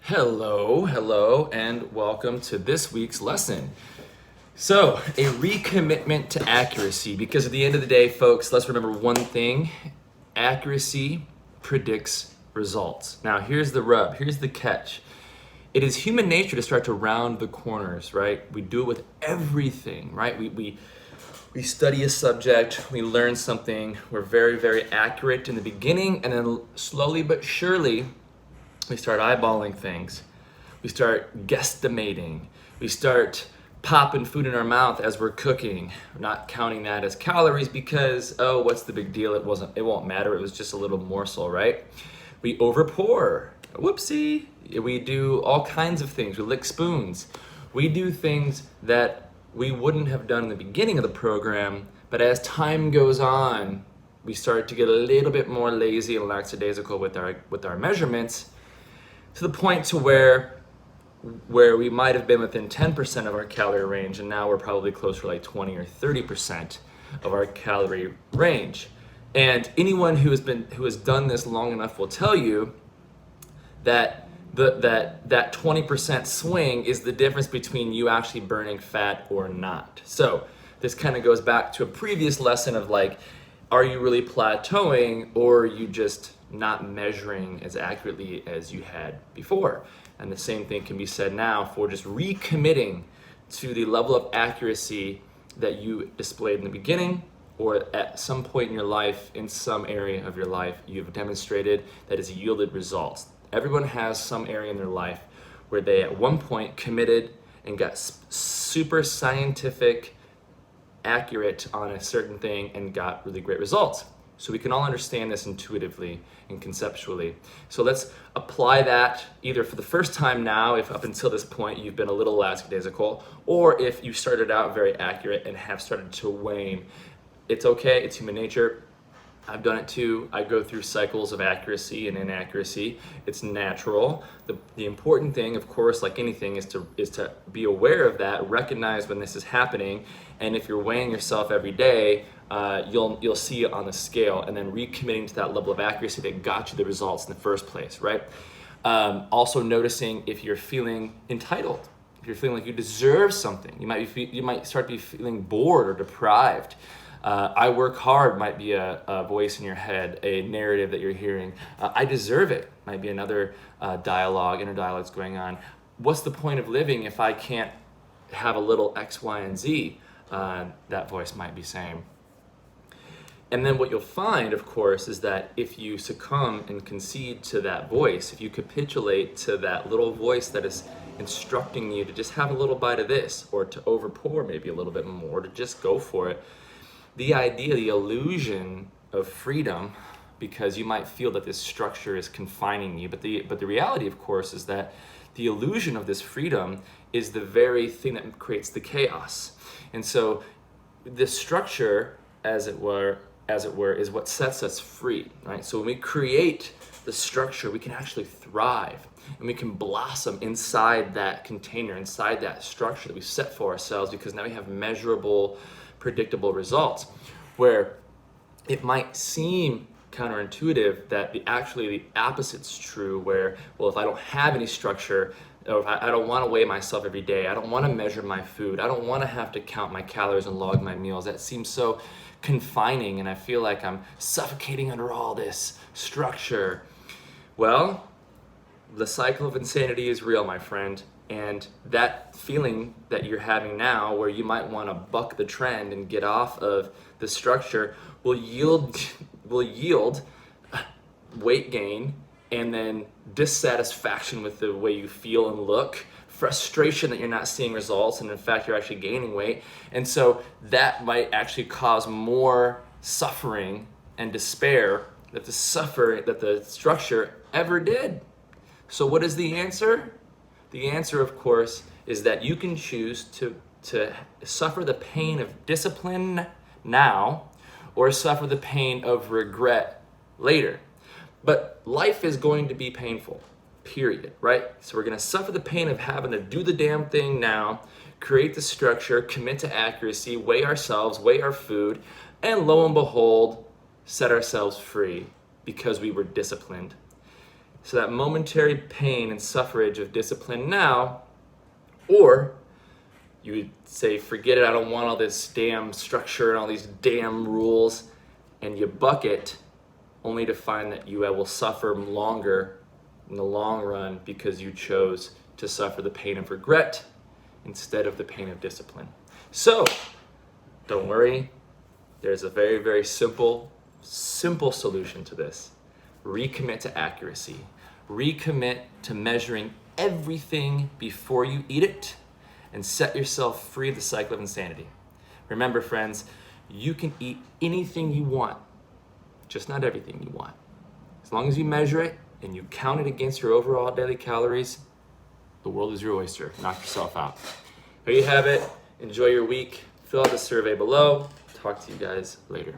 Hello, and welcome to this week's lesson. So, a recommitment to accuracy, because at the end of the day, folks, let's remember one thing: accuracy predicts results. Now, here's the rub, here's the catch. It is human nature to start to round the corners, right? We do it with everything, right? We study a subject, we learn something, we're very accurate in the beginning, and then slowly but surely, we start eyeballing things. We start guesstimating. We start popping food in our mouth as we're cooking. We're not counting that as calories because, oh, what's the big deal? It won't matter. It was just a little morsel, right? We overpour. Whoopsie. We do all kinds of things. We lick spoons. We do things that we wouldn't have done in the beginning of the program, but as time goes on, we start to get a little bit more lazy and lackadaisical with our measurements, to the point to where we might have been within 10% of our calorie range, and now we're probably closer to like 20 or 30% of our calorie range. And anyone who has done this long enough will tell you that that 20% swing is the difference between you actually burning fat or not. So this kind of goes back to a previous lesson of like, are you really plateauing, or are you just not measuring as accurately as you had before? And the same thing can be said now for just recommitting to the level of accuracy that you displayed in the beginning, or at some point in your life, in some area of your life, you've demonstrated that has yielded results. Everyone has some area in their life where they at one point committed and got super scientific, accurate on a certain thing and got really great results. So we can all understand this intuitively and conceptually. So let's apply that either for the first time now, if up until this point you've been a little lackadaisical, or if you started out very accurate and have started to wane. It's okay, it's human nature. I've done it too. I go through cycles of accuracy and inaccuracy. It's natural. The important thing, of course, like anything, is to be aware of that, recognize when this is happening, and if you're weighing yourself every day, you'll see it on the scale, and then recommitting to that level of accuracy that got you the results in the first place, right? Also noticing if you're feeling entitled, if you're feeling like you deserve something. You might start to be feeling bored or deprived. I work hard might be a voice in your head, a narrative that you're hearing. I deserve it might be another inner dialogue that's going on. What's the point of living if I can't have a little X, Y, and Z? That voice might be saying. And then what you'll find, of course, is that if you succumb and concede to that voice, if you capitulate to that little voice that is instructing you to just have a little bite of this, or to overpour maybe a little bit more, to just go for it, the idea, the illusion of freedom, because you might feel that this structure is confining you, but the reality, of course, is that the illusion of this freedom is the very thing that creates the chaos. And so this structure, as it were, is what sets us free, right? So when we create the structure, we can actually thrive, and we can blossom inside that container, inside that structure that we set for ourselves, because now we have measurable, predictable results. Where it might seem counterintuitive that the opposite's true, where, well, if I don't have any structure, or if I don't want to weigh myself every day, I don't want to measure my food, I don't want to have to count my calories and log my meals, that seems so confining, and I feel like I'm suffocating under all this structure. Well, the cycle of insanity is real, my friend. And that feeling that you're having now, where you might want to buck the trend and get off of the structure, will yield weight gain, and then dissatisfaction with the way you feel and look, frustration that you're not seeing results, and in fact you're actually gaining weight. And so that might actually cause more suffering and despair that the structure ever did. So what is the answer? The answer, of course, is that you can choose to suffer the pain of discipline now, or suffer the pain of regret later. But life is going to be painful, period, right? So we're going to suffer the pain of having to do the damn thing now, create the structure, commit to accuracy, weigh ourselves, weigh our food, and lo and behold, set ourselves free because we were disciplined. So that momentary pain and suffrage of discipline now, or you would say, forget it, I don't want all this damn structure and all these damn rules, and you buck it only to find that you will suffer longer in the long run because you chose to suffer the pain of regret instead of the pain of discipline. So, don't worry, there's a very, very simple solution to this. Recommit to accuracy. Recommit to measuring everything before you eat it and set yourself free of the cycle of insanity. Remember, friends, you can eat anything you want, just not everything you want. As long as you measure it and you count it against your overall daily calories, the world is your oyster. Knock yourself out. There you have it. Enjoy your week. Fill out the survey below. Talk to you guys later.